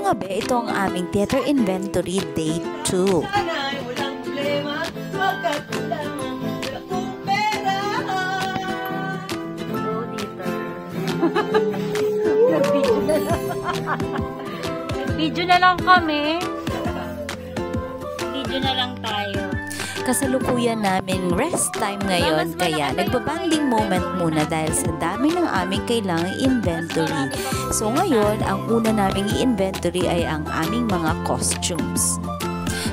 mga be, ito ang aming theater inventory day 2. Sana'y walang problema, magkatulangan akong pera. Hello, dito. Nag-video na lang. Nag-video na lang kami. Video na lang tayo. Kasalukuyan namin rest time ngayon, kaya nagbabanding moment muna dahil sa dami ng aming kailangang inventory. So ngayon, ang una naming i-inventory ay ang aming mga costumes.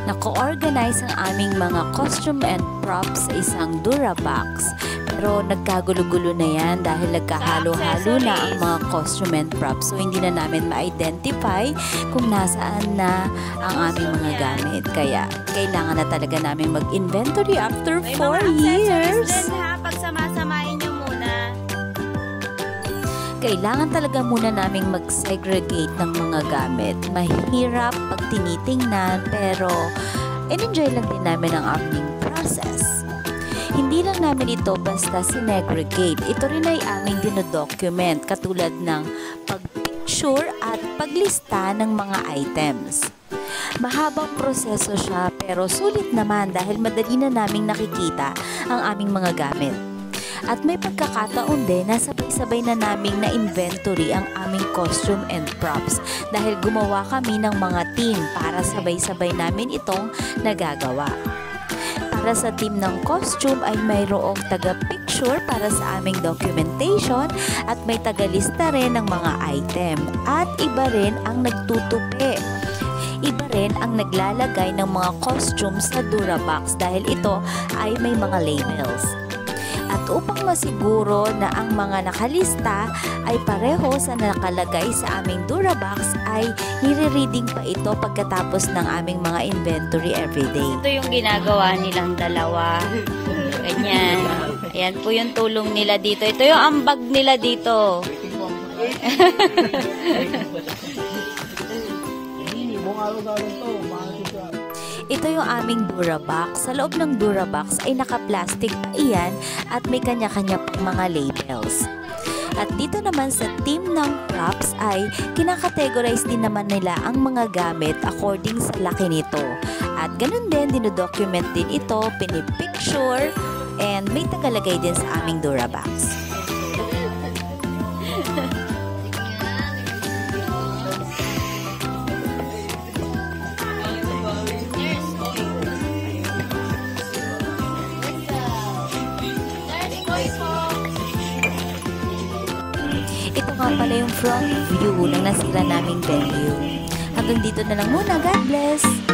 Nako-organize ang aming mga costume and props sa isang Durabox. Pero nagkagulo-gulo na yan dahil nagkahalo-halo na ang mga costume and props. So hindi na namin ma-identify kung nasaan na ang aming mga gamit. Kaya kailangan na talaga namin mag-inventory after 4 years. Din, ha? Pagsama-samahin nyo muna. Kailangan talaga muna naming mag-segregate ng mga gamit. Mahirap pag tinitingnan pero enjoy lang din namin ang aming process. Hindi lang namin ito basta sinegregate. Ito rin ay aming dinodocument katulad ng pagpicture at paglista ng mga items. Mahabang proseso siya pero sulit naman dahil madali na naming nakikita ang aming mga gamit. At may pagkakataon din na sabay-sabay na naming na-inventory ang aming costume and props dahil gumawa kami ng mga team para sabay-sabay namin itong nagagawa. Para sa team ng costume ay mayroong taga-picture para sa aming documentation at may taga-lista rin ng mga item. At iba rin ang nagtutupi. Iba rin ang naglalagay ng mga costumes sa Durabox dahil ito ay may mga labels. At upang masiguro na ang mga nakalista ay pareho sa nakalagay sa aming Durabox ay nire-reading pa ito pagkatapos ng aming mga inventory everyday. Ito yung ginagawa nilang dalawa. Ganyan. Ayan po yung tulong nila dito. Ito yung ambag nila dito. Ito yung aming Durabox. Sa loob ng Durabox ay naka-plastic pa iyan at may kanya-kanya pang mga labels. At dito naman sa team ng props ay kinakategorize din naman nila ang mga gamit according sa laki nito. At ganun din, dinodocument din ito, pinipicture, and may tagalagay din sa aming Durabox. Ito nga pala yung front view ng nasira naming venue. Hanggang dito na lang muna. God bless!